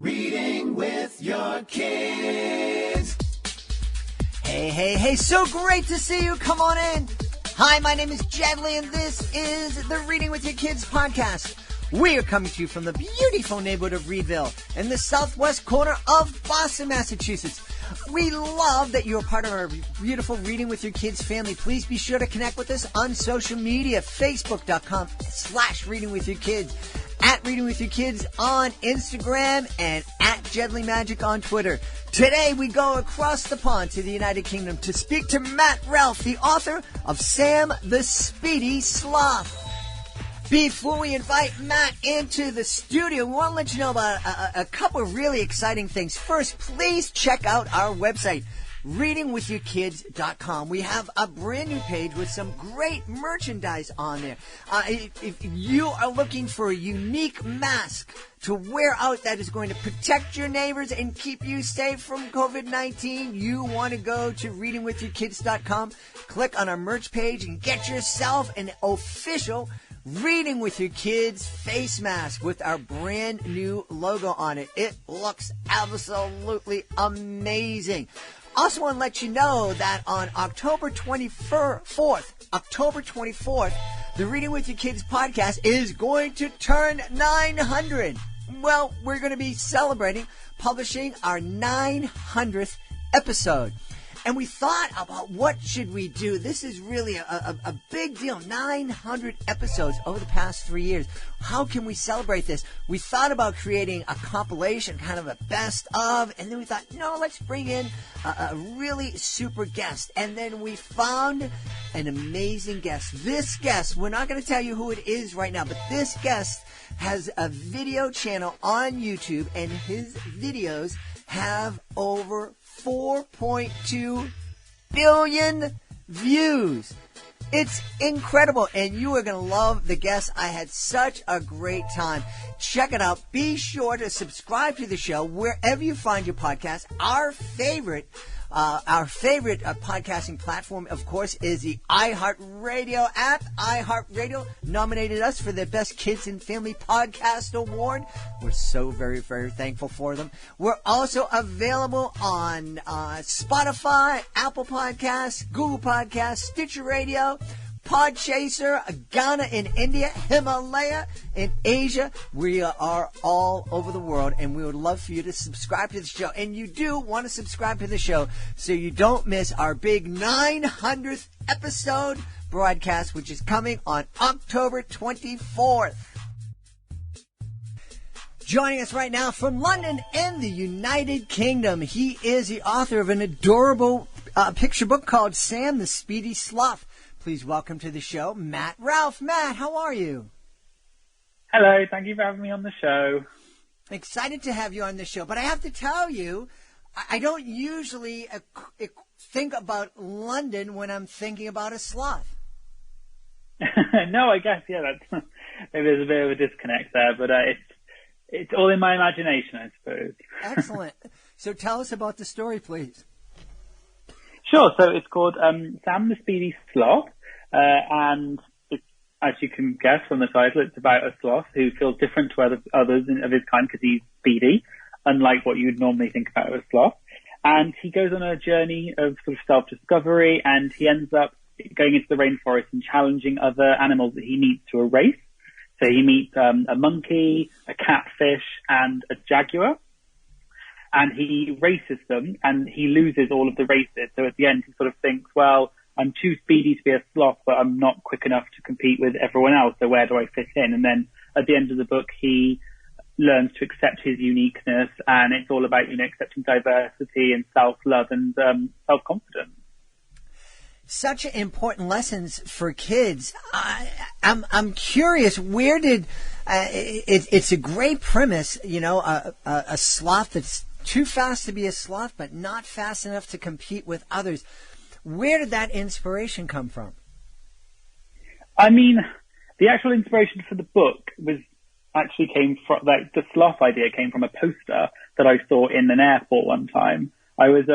Reading with your kids. Hey, so great to see you. Come on in. Hi, my name is Jedley, and this is the Reading with Your Kids podcast. We are coming to you from the beautiful neighborhood of Reedville in the southwest corner of Boston, Massachusetts. We love that you're part of our beautiful Reading with Your Kids family. Please be sure to connect with us on social media, facebook.com/Reading with Your Kids, at Reading with Your Kids on Instagram, and at Jedley Magic on Twitter. Today we go across the pond to the United Kingdom to speak to Matt Ralph, the author of Sam the Speedy Sloth. Before we invite Matt into the studio, we want to let you know about a couple of really exciting things. First, please check out our website, readingwithyourkids.com. We have a brand new page with some great merchandise on there. If you are looking for a unique mask to wear out that is going to protect your neighbors and keep you safe from COVID-19, you want to go to readingwithyourkids.com, click on our merch page, and get yourself an official Reading with Your Kids face mask with our brand new logo on it. It looks absolutely amazing. Also want to let you know that on October 24th, the Reading with Your Kids podcast is going to turn 900. Well, we're going to be celebrating publishing our 900th episode. And we thought about what should we do. This is really a big deal. 900 episodes over the past 3 years. How can we celebrate this? We thought about creating a compilation, kind of a best of, and then we thought, no, let's bring in a really super guest. And then we found an amazing guest. This guest, we're not going to tell you who it is right now, but this guest has a video channel on YouTube, and his videos have over 4.2 billion views. It's incredible, and you are going to love the guest. I had such a great time. Check it out. Be sure to subscribe to the show wherever you find your podcast. Our favorite podcasting platform, of course, is the iHeartRadio app. iHeartRadio nominated us for their Best Kids and Family Podcast Award. We're so very, very thankful for them. We're also available on Spotify, Apple Podcasts, Google Podcasts, Stitcher Radio, Podchaser, Ghana in India, Himalaya in Asia. We are all over the world, and we would love for you to subscribe to the show. And you do want to subscribe to the show so you don't miss our big 900th episode broadcast, which is coming on October 24th. Joining us right now from London in the United Kingdom, he is the author of an adorable picture book called Sam the Speedy Sloth. Please welcome to the show, Matt Ralph. Matt, how are you? Hello, thank you for having me on the show. Excited to have you on the show, but I have to tell you, I don't usually think about London when I'm thinking about a sloth. No, I guess, yeah, that's, maybe there's a bit of a disconnect there, but it's all in my imagination, I suppose. Excellent. So tell us about the story, please. Sure, so it's called Sam the Speedy Sloth, and it's, as you can guess from the title, it's about a sloth who feels different to others of his kind because he's speedy, unlike what you'd normally think about a sloth. And he goes on a journey of sort of self-discovery, and he ends up going into the rainforest and challenging other animals that he meets to a race. So he meets a monkey, a catfish, and a jaguar. And he races them, and he loses all of the races. So at the end, he sort of thinks, well, I'm too speedy to be a sloth, but I'm not quick enough to compete with everyone else, so where do I fit in? And then at the end of the book, he learns to accept his uniqueness, and it's all about, accepting diversity and self-love and self-confidence. Such important lessons for kids. I'm curious, where did it's a great premise, a sloth that's too fast to be a sloth, but not fast enough to compete with others. Where did that inspiration come from? I mean, the actual inspiration for the book came from, the sloth idea came from a poster that I saw in an airport one time. I was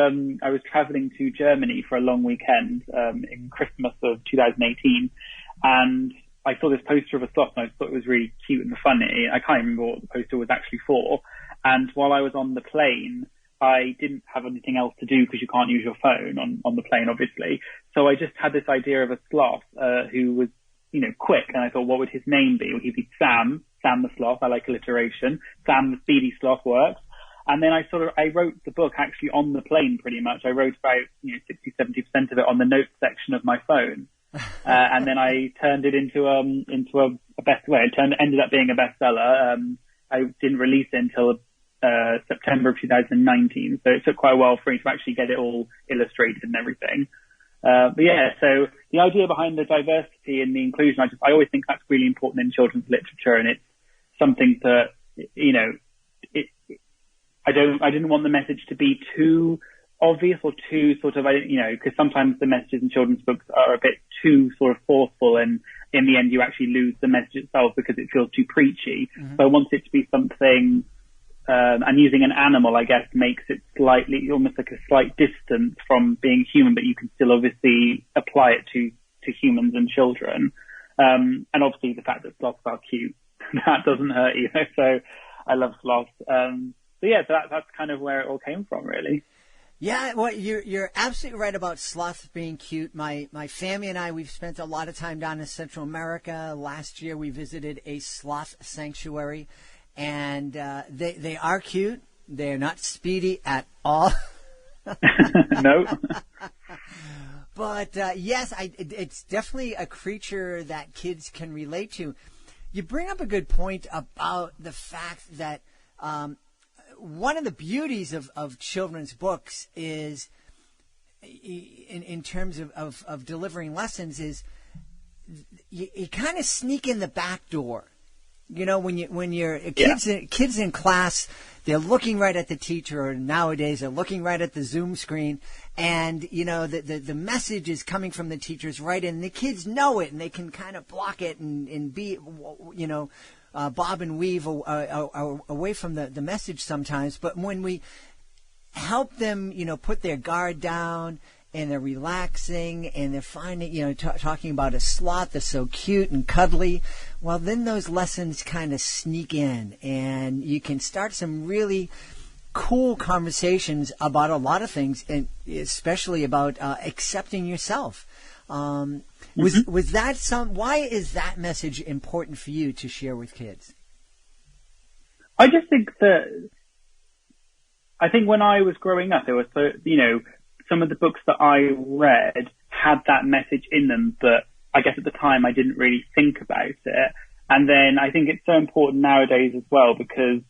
traveling to Germany for a long weekend, in Christmas of 2018, and I saw this poster of a sloth and I thought it was really cute and funny. I can't remember what the poster was actually for. And while I was on the plane, I didn't have anything else to do because you can't use your phone on the plane, obviously. So I just had this idea of a sloth who was, quick. And I thought, what would his name be? Would he be Sam the sloth? I like alliteration. Sam the speedy sloth works. And then I wrote the book actually on the plane pretty much. I wrote about, 60, 70% of it on the notes section of my phone. And then I turned it into a ended up being a bestseller. I didn't release it until September of 2019. So it took quite a while for me to actually get it all illustrated and everything. But yeah, so the idea behind the diversity and the inclusion, I always think that's really important in children's literature, and it's something that, I didn't want the message to be too obvious or too sort of, because sometimes the messages in children's books are a bit too sort of forceful, and in the end you actually lose the message itself because it feels too preachy. Mm-hmm. So I want it to be something, and using an animal, I guess, makes it slightly, almost like a slight distance from being human, but you can still obviously apply it to humans and children. And obviously the fact that sloths are cute, that doesn't hurt, so I love sloths. So yeah, so that's kind of where it all came from, really. Yeah, well, you're absolutely right about sloths being cute. My family and I, we've spent a lot of time down in Central America. Last year, we visited a sloth sanctuary, and they are cute. They're not speedy at all. No. But yes, it's definitely a creature that kids can relate to. You bring up a good point about the fact that one of the beauties of children's books is, in terms of delivering lessons, is you kind of sneak in the back door. When you're kids in class, they're looking right at the teacher, or nowadays they're looking right at the Zoom screen, and the message is coming from the teachers right in. The kids know it, and they can kind of block it and be bob and weave away from the message sometimes. But when we help them, put their guard down, and they're relaxing, and they're finding, talking about a sloth that's so cute and cuddly, well, then those lessons kind of sneak in, and you can start some really cool conversations about a lot of things, and especially about accepting yourself. Was that why is that message important for you to share with kids? I just think when I was growing up, there was, some of the books that I read had that message in them, but I guess at the time I didn't really think about it. And then I think it's so important nowadays as well, because,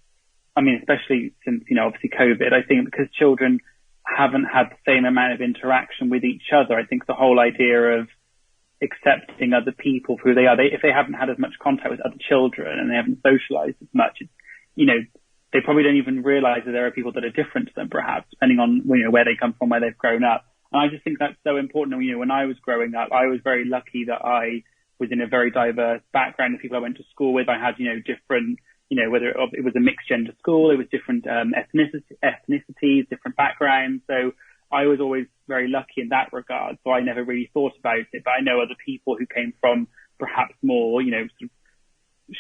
especially since, obviously COVID, I think because children haven't had the same amount of interaction with each other, I think the whole idea of accepting other people for who they are, if they haven't had as much contact with other children and they haven't socialized as much, they probably don't even realize that there are people that are different to them, perhaps, depending on, where they come from, where they've grown up. And I just think that's so important. When I was growing up, I was very lucky that I was in a very diverse background of people I went to school with. I had, different, whether it was a mixed gender school, it was different ethnicities, different backgrounds. So I was always very lucky in that regard. So I never really thought about it. But I know other people who came from perhaps more, sort of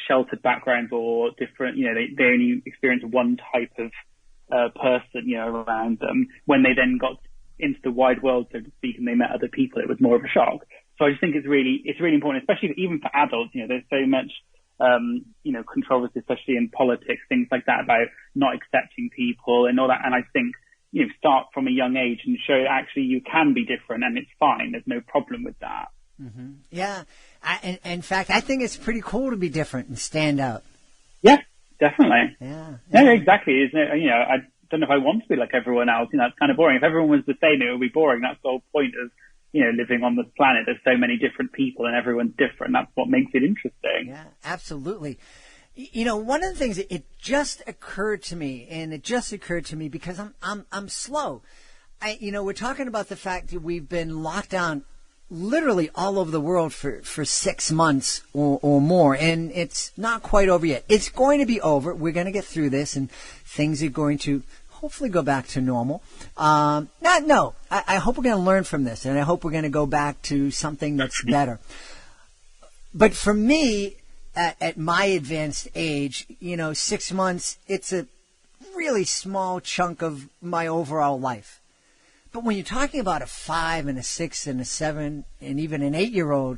sheltered backgrounds or different, they only experienced one type of person, around them. When they then got into the wide world, so to speak, and they met other people, it was more of a shock. So I just think it's really important, especially even for adults. There's so much, controversy, especially in politics, things like that, about not accepting people and all that. And I think, start from a young age and show actually you can be different and it's fine. There's no problem with that. Mm-hmm. Yeah. In fact, I think it's pretty cool to be different and stand out. Yeah, definitely. Yeah. Yeah, exactly. I don't know if I want to be like everyone else. It's kind of boring. If everyone was the same, it would be boring. That's the whole point of, living on this planet. There's so many different people and everyone's different. That's what makes it interesting. Yeah, absolutely. One of the things, it just occurred to me, because I'm slow. We're talking about the fact that we've been locked down literally all over the world for 6 months or more, and it's not quite over yet. It's going to be over. We're going to get through this, and things are going to hopefully go back to normal. I hope we're going to learn from this, and I hope we're going to go back to something that's better. But for me, at my advanced age, 6 months, it's a really small chunk of my overall life. But when you're talking about a 5 and a 6 and a 7 and even an 8-year-old,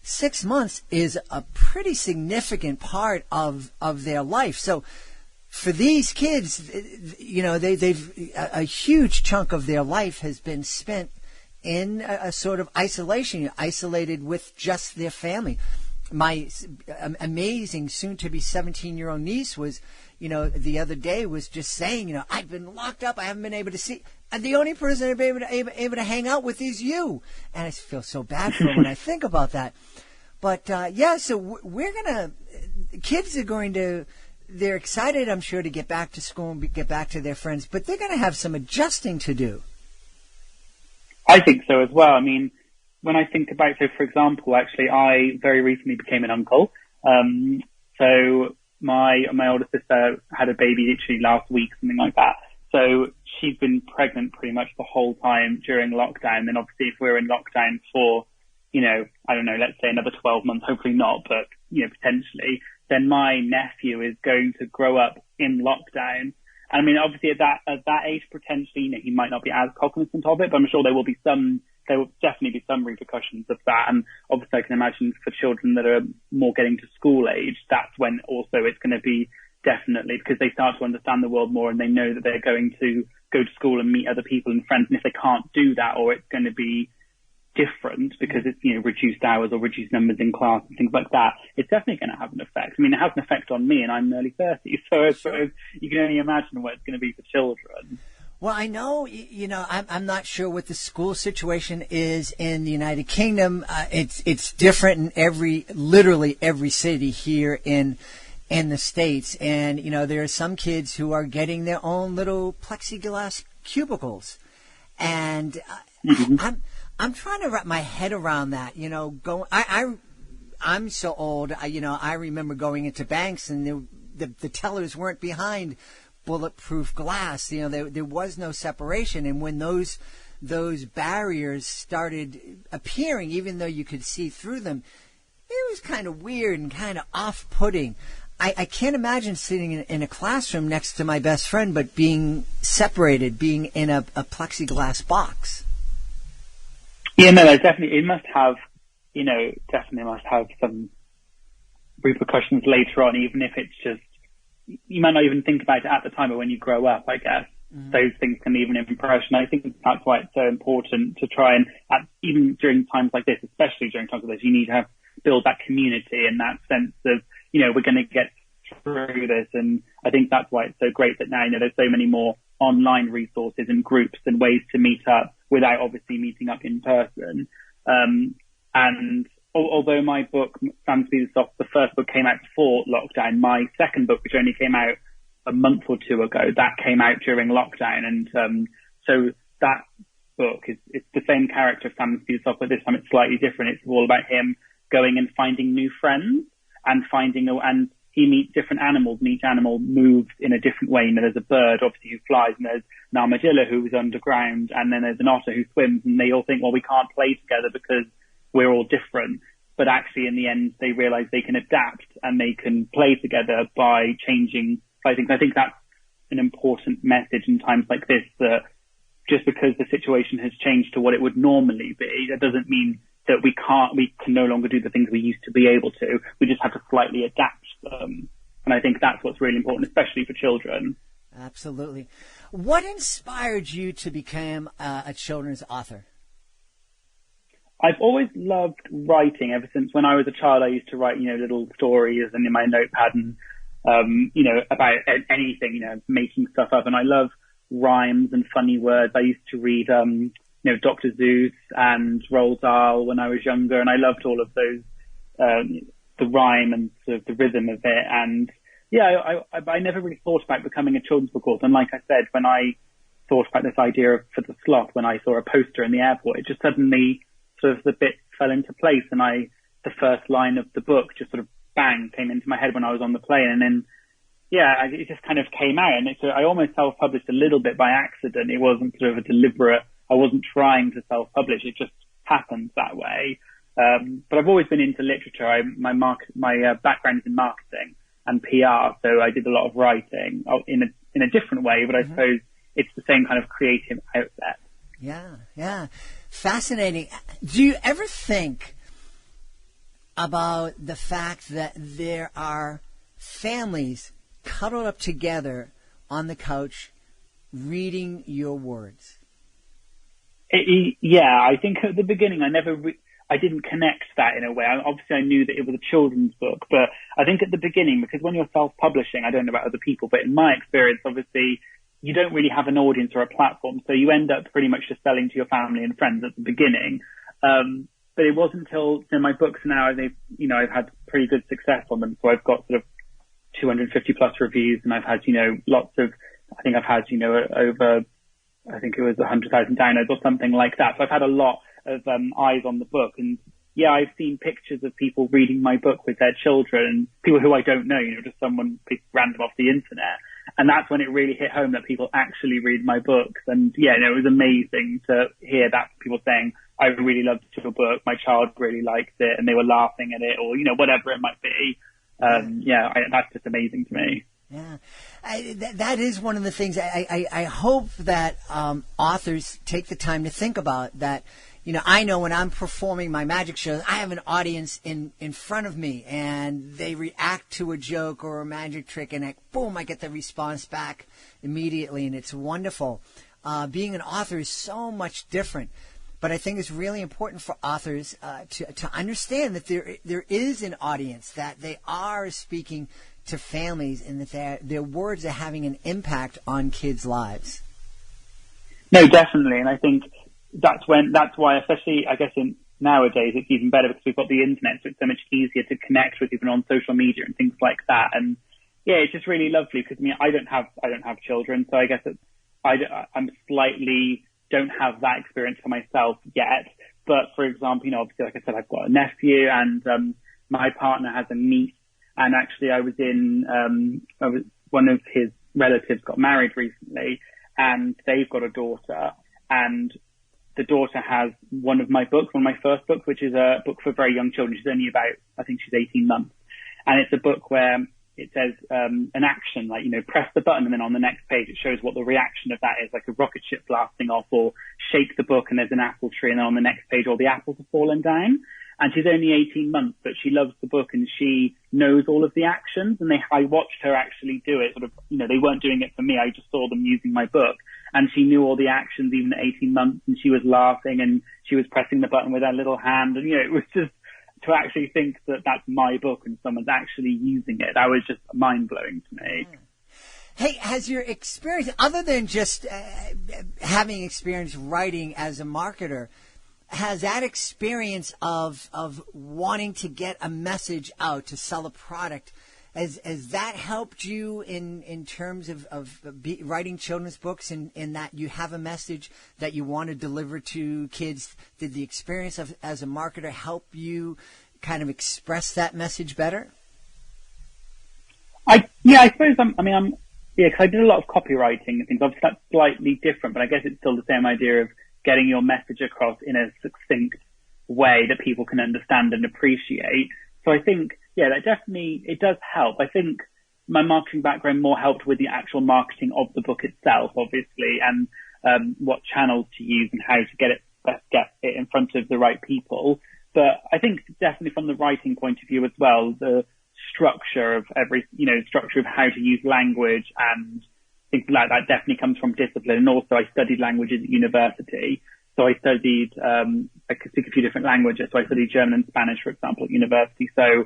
6 months is a pretty significant part of their life. So for these kids, you know, they've a huge chunk of their life has been spent in a sort of isolation, isolated with just their family. My amazing soon-to-be 17-year-old niece was, you know, the other day was just saying, you know, I've been locked up. I haven't been able to see. And the only person I've been able to hang out with is you. And I feel so bad for her when I think about that. But, yeah, so we're going to, kids are going to, they're excited, I'm sure, to get back to school and get back to their friends. But they're going to have some adjusting to do. I think so as well. I mean, when I think about, so for example, actually, I very recently became an uncle. So my older sister had a baby literally last week, something like that. So she's been pregnant pretty much the whole time during lockdown. And obviously if we're in lockdown for, you know, I don't know, let's say another 12 months, hopefully not, but, you know, potentially, then my nephew is going to grow up in lockdown. And I mean, obviously at that age, potentially, you know, he might not be as cognizant of it, but I'm sure there will definitely be some repercussions of that. And obviously I can imagine for children that are more getting to school age, that's when also it's going to be definitely, because they start to understand the world more and they know that they're going to go to school and meet other people and friends. And if they can't do that, or it's going to be different because it's, you know, reduced hours or reduced numbers in class and things like that, it's definitely going to have an effect. I mean, it has an effect on me and I'm early 30s, so sort of, you can only imagine what it's going to be for children. Well, I know, you know, I'm not sure what the school situation is in the United Kingdom. It's different in literally every city here in the States. And, you know, there are some kids who are getting their own little plexiglass cubicles. And I'm trying to wrap my head around that, you know, I'm so old, you know, I remember going into banks and the tellers weren't behind bulletproof glass. You know, there was no separation. And when those barriers started appearing, even though you could see through them, it was kind of weird and kind of off-putting. I can't imagine sitting in a classroom next to my best friend, but being separated, being in a plexiglass box. Yeah, no, it must have, you know, definitely must have some repercussions later on, even if it's just, you might not even think about it at the time, but when you grow up, I guess, those things can leave an impression. I think that's why it's so important to try and, even during times like this, especially during times like this, you need to build that community and that sense of, you know, we're going to get through this. And I think that's why it's so great that now, you know, there's so many more online resources and groups and ways to meet up without obviously meeting up in person. And although my book, Sam, Speedy, Sloth, the first book came out before lockdown, my second book, which only came out a month or two ago, that came out during lockdown. And so that book it's the same character, Sam, Speedy, Sloth, but this time it's slightly different. It's all about him going and finding new friends and and he meets different animals, and each animal moves in a different way. You know, there's a bird, obviously, who flies, and there's an armadillo who's underground, and then there's an otter who swims, and they all think, well, we can't play together because we're all different. But actually, in the end, they realize they can adapt and they can play together by changing things. I think that's an important message in times like this, that just because the situation has changed to what it would normally be, that doesn't mean that we can no longer do the things we used to be able to. We just have to slightly adapt them. And I think that's what's really important, especially for children. Absolutely. What inspired you to become a children's author? I've always loved writing. Ever since when I was a child, I used to write, you know, little stories and in my notepad and, you know, about anything, you know, making stuff up. And I love rhymes and funny words. I used to read, you know, Dr. Seuss and Roald Dahl when I was younger, and I loved all of those, the rhyme and sort of the rhythm of it. And yeah, I never really thought about becoming a children's book author. And like I said, when I thought about this idea for the Sloth, when I saw a poster in the airport, it just suddenly sort of the bit fell into place. And the first line of the book just sort of bang came into my head when I was on the plane. And then, yeah, it just kind of came out. And I almost self-published a little bit by accident. It wasn't sort of a deliberate, I wasn't trying to self-publish. It just happened that way. But I've always been into literature. My background is in marketing and PR, so I did a lot of writing in a different way, but I suppose it's the same kind of creative outlet. Yeah. Fascinating. Do you ever think about the fact that there are families cuddled up together on the couch reading your words? I think at the beginning I didn't connect that in a way. Obviously, I knew that it was a children's book, but I think at the beginning, because when you're self-publishing, I don't know about other people, but in my experience, obviously, you don't really have an audience or a platform, so you end up pretty much just selling to your family and friends at the beginning. But it wasn't until my books now, I've had pretty good success on them, so I've got sort of 250 plus reviews, and I've had lots of, I think I've had over, I think it was 100,000 downloads or something like that. So I've had a lot of eyes on the book, and I've seen pictures of people reading my book with their children, people who I don't know, just someone random off the internet. And that's when it really hit home that people actually read my books. And it was amazing to hear that, people saying, I really loved your book, my child really liked it, and they were laughing at it, or whatever it might be. That's just amazing to me. Yeah, that is one of the things I hope that authors take the time to think about. That I know when I'm performing my magic shows, I have an audience in front of me, and they react to a joke or a magic trick, and I get the response back immediately, and it's wonderful. Being an author is so much different. But I think it's really important for authors to understand that there is an audience, that they are speaking to families, and that their words are having an impact on kids' lives. No, definitely, and I think that's why, especially I guess nowadays, it's even better because we've got the internet, so it's so much easier to connect with people on social media and things like that. And it's just really lovely because I don't have children, so I guess I'm slightly don't have that experience for myself yet. But for example, obviously, like I said, I've got a nephew, and my partner has a niece. And actually, one of his relatives got married recently, and they've got a daughter, and the daughter has one of my first books, which is a book for very young children. She's only about, I think she's 18 months. And it's a book where it says an action, like, press the button, and then on the next page it shows what the reaction of that is, like a rocket ship blasting off, or shake the book and there's an apple tree, and then on the next page all the apples have fallen down. And she's only 18 months, but she loves the book and she knows all of the actions. And I watched her actually do it. Sort of, they weren't doing it for me. I just saw them using my book, and she knew all the actions even at 18 months. And she was laughing, and she was pressing the button with her little hand. And it was just to actually think that that's my book and someone's actually using it. That was just mind blowing to me. Hey, has your experience, other than just having experience writing as a marketer, has that experience of wanting to get a message out, to sell a product, has that helped you in terms of writing children's books, in that you have a message that you want to deliver to kids? Did the experience as a marketer help you kind of express that message better? I suppose because I did a lot of copywriting and things. Obviously, that's slightly different, but I guess it's still the same idea of getting your message across in a succinct way that people can understand and appreciate. So I think, that definitely, it does help. I think my marketing background more helped with the actual marketing of the book itself, obviously, and what channels to use and how to get it in front of the right people. But I think definitely from the writing point of view as well, the structure of structure of how to use language and things like that definitely comes from discipline. And also I studied languages at university. So I studied, I could speak a few different languages. So I studied German and Spanish, for example, at university. So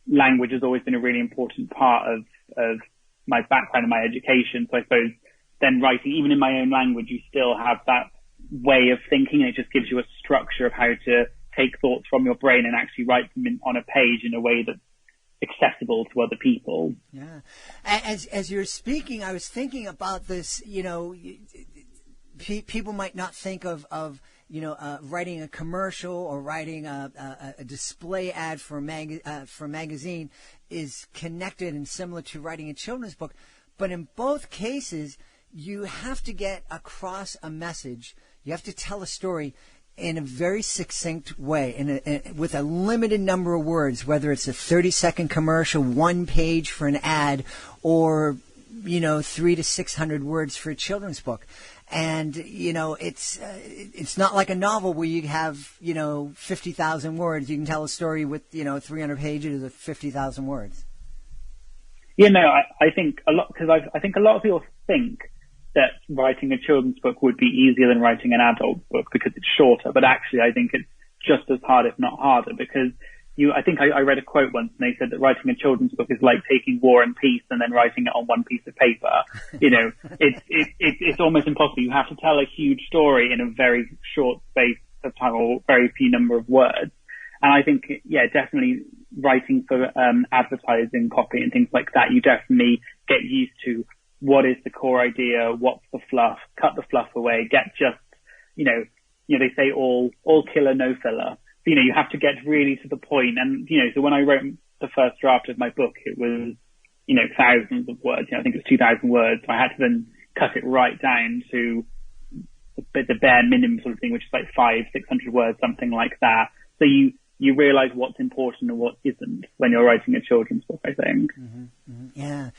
language has always been a really important part of my background and my education. So I suppose then writing, even in my own language, you still have that way of thinking, and it just gives you a structure of how to take thoughts from your brain and actually write them on a page in a way that's accessible to other people. Yeah. As you're speaking, I was thinking about this, people might not think of writing a commercial or writing a display ad for a magazine is connected and similar to writing a children's book. But in both cases, you have to get across a message. You have to tell a story in a very succinct way, with a limited number of words, whether it's a 30-second commercial, one page for an ad, or 300 to 600 words for a children's book. And, it's not like a novel where you have, 50,000 words. You can tell a story with, 300 pages of 50,000 words. I think a lot, because I think a lot of people think that writing a children's book would be easier than writing an adult book because it's shorter. But actually, I think it's just as hard, if not harder, because I think I read a quote once and they said that writing a children's book is like taking War and Peace and then writing it on one piece of paper. It's almost impossible. You have to tell a huge story in a very short space of time or very few number of words. And I think, definitely writing for advertising copy and things like that, you definitely get used to what is the core idea, what's the fluff, cut the fluff away, get just, they say all killer, no filler. So, you have to get really to the point. And, so when I wrote the first draft of my book, it was, thousands of words. I think it was 2,000 words. So I had to then cut it right down to the bare minimum sort of thing, which is like 500-600 words, something like that. So you realize what's important and what isn't when you're writing a children's book, I think. Mm-hmm, mm-hmm. Yeah.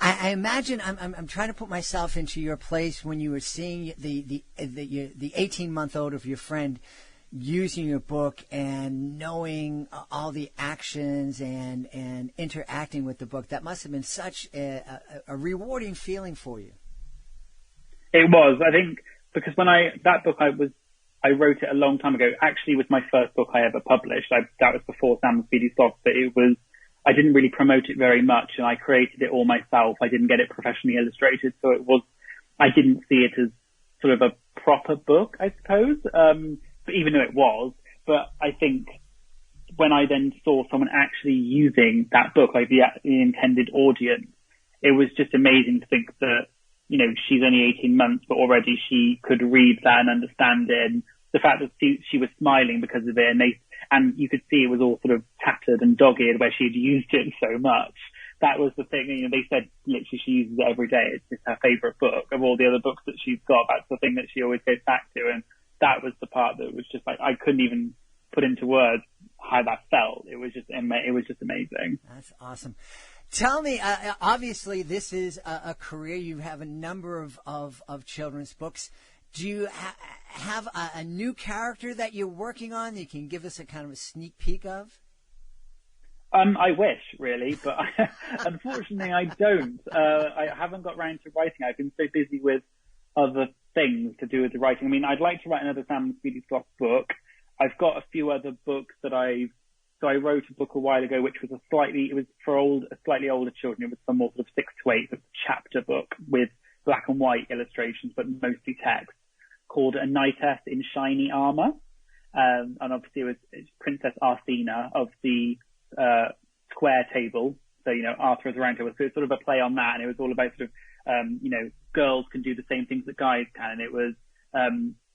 I imagine I'm trying to put myself into your place when you were seeing the 18-month-old of your friend using your book and knowing all the actions and interacting with the book. That must have been such a rewarding feeling for you. It was, I think, because I wrote it a long time ago. Actually, it was my first book I ever published. That was before Sam the Speedy Sloth, but I didn't really promote it very much, and I created it all myself. I didn't get it professionally illustrated, so I didn't see it as sort of a proper book, I suppose, but even though it was. But I think when I then saw someone actually using that book, like the intended audience, it was just amazing to think that, she's only 18 months, but already she could read that and understand it. And the fact that she was smiling because of it, and you could see it was all sort of tattered and dog-eared where she'd used it so much. That was the thing. They said literally she uses it every day. It's her favorite book of all the other books that she's got. That's the thing that she always goes back to. And that was the part that was just like, I couldn't even put into words how that felt. It was just amazing. That's awesome. Tell me, obviously this is a career. You have a number of children's books. Do you have a new character that you're working on that you can give us a kind of a sneak peek of? I wish, really, but unfortunately I don't. I haven't got round to writing. I've been so busy with other things to do with the writing. I mean, I'd like to write another Sam the Speedy Sloth book. I've got a few other books that I wrote a book a while ago, which was slightly older children. It was some more sort of 6 to 8, a chapter book with black and white illustrations, but mostly text, called A Knightess in Shiny Armor. And obviously it's Princess Arsena of the square table. So, Arthur is around her. So it's sort of a play on that. And it was all about sort of, girls can do the same things that guys can. And it was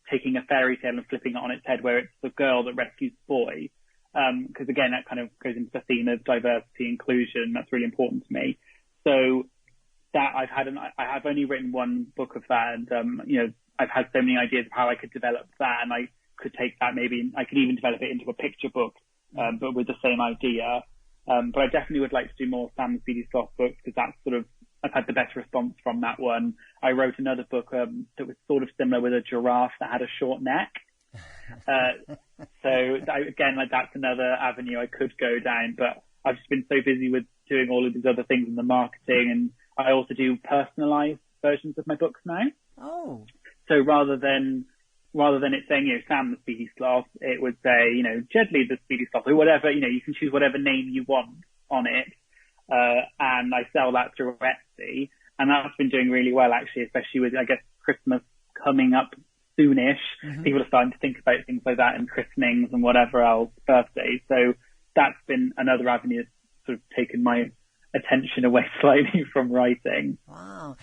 taking a fairy tale and flipping it on its head, where it's the girl that rescues the boy. Because again, that kind of goes into the theme of diversity, inclusion. That's really important to me. So that I have only written one book of that, and I've had so many ideas of how I could develop that, and I could take that I could even develop it into a picture book, but with the same idea. But I definitely would like to do more Sam the Speedy Sloth books, because that's I've had the best response from that one. I wrote another book that was sort of similar, with a giraffe that had a short neck. That's another avenue I could go down, but I've just been so busy with doing all of these other things in the marketing, and I also do personalized versions of my books now. Oh. So rather than it saying, Sam the Speedy Sloth, it would say, Jedley the Speedy Sloth, or whatever, you can choose whatever name you want on it. And I sell that through Etsy, and that's been doing really well, actually, especially with, I guess, Christmas coming up soonish. Mm-hmm. People are starting to think about things like that, and christenings and whatever else, birthdays. So that's been another avenue that's sort of taken my attention away slightly from writing. Wow.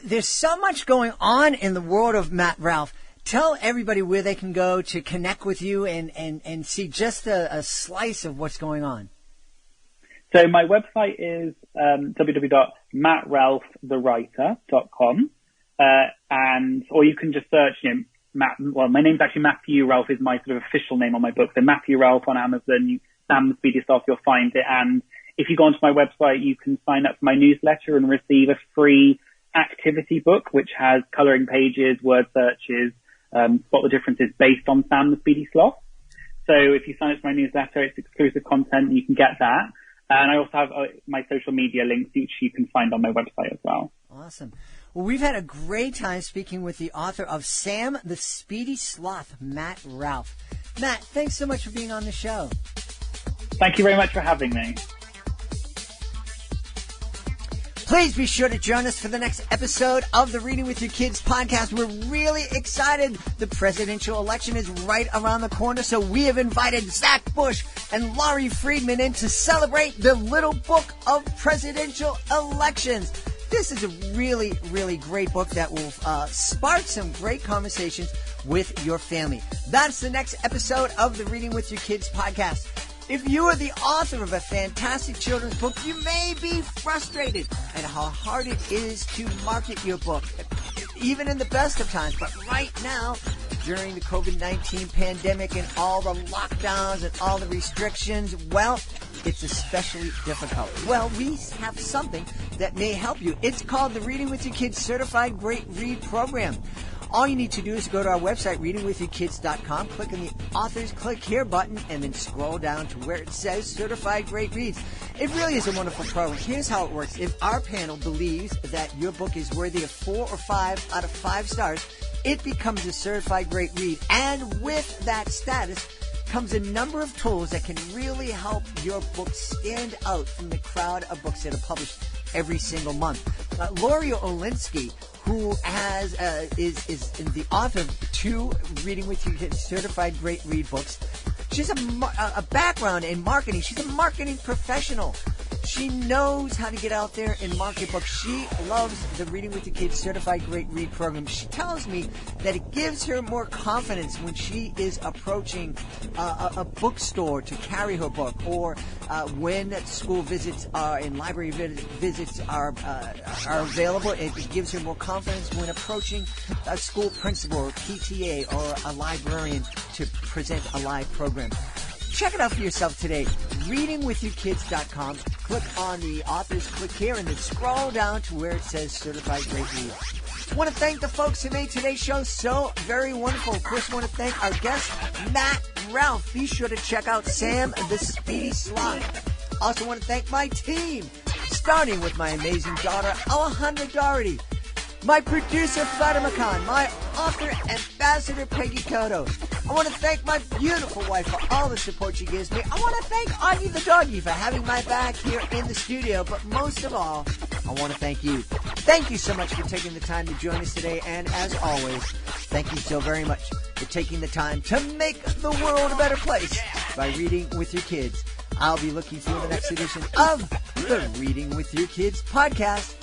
There's so much going on in the world of Matt Ralph. Tell everybody where they can go to connect with you and see just a slice of what's going on. So my website is www.mattralphthewriter.com, or you can just search, my name's actually Matthew Ralph is my sort of official name on my book. So Matthew Ralph on Amazon, Sam the Speedy Sloth, you'll find it. And if you go onto my website, you can sign up for my newsletter and receive a free activity book, which has colouring pages, word searches, spot the differences based on Sam the Speedy Sloth. So if you sign up for my newsletter, it's exclusive content. You can get that. And I also have my social media links, which you can find on my website as well. Awesome. Well, we've had a great time speaking with the author of Sam the Speedy Sloth, Matt Ralph. Matt, thanks so much for being on the show. Thank you very much for having me. Please be sure to join us for the next episode of the Reading with Your Kids podcast. We're really excited. The presidential election is right around the corner, so we have invited Zach Bush and Laurie Friedman in to celebrate the little book of presidential elections. This is a really, really great book that will spark some great conversations with your family. That's the next episode of the Reading with Your Kids podcast. If you are the author of a fantastic children's book, you may be frustrated at how hard it is to market your book, even in the best of times. But right now, during the COVID-19 pandemic and all the lockdowns and all the restrictions, well, it's especially difficult. Well, we have something that may help you. It's called the Reading with Your Kids Certified Great Read Program. All you need to do is go to our website, readingwithyourkids.com, click on the Authors Click Here button, and then scroll down to where it says Certified Great Reads. It really is a wonderful program. Here's how it works. If our panel believes that your book is worthy of 4 or 5 out of 5 stars, it becomes a Certified Great Read. And with that status comes a number of tools that can really help your book stand out from the crowd of books that are published every single month. Lori Olinsky, who is the author of 2 Reading with Your Kids Certified Great Read books. She's a background in marketing. She's a marketing professional. She knows how to get out there and market books. She loves the Reading with the Kids Certified Great Read program. She tells me that it gives her more confidence when she is approaching a bookstore to carry her book, or when school visits and library visits are available. It gives her more confidence when approaching a school principal or PTA or a librarian to present a live program. Check it out for yourself today. Readingwithyourkids.com. Click on the Authors Click Here and then scroll down to where it says Certified Great Read. I want to thank the folks who made today's show so very wonderful. Of course, I want to thank our guest, Matt Ralph. Be sure to check out Sam the Speedy Sloth. Also want to thank my team, starting with my amazing daughter, Alejandra Doherty, my producer, Fatima Khan, my author, Ambassador Peggy Cotto. I want to thank my beautiful wife for all the support she gives me. I want to thank Augie the doggy for having my back here in the studio. But most of all, I want to thank you. Thank you so much for taking the time to join us today. And as always, thank you so very much for taking the time to make the world a better place by reading with your kids. I'll be looking for the next edition of the Reading with Your Kids podcast.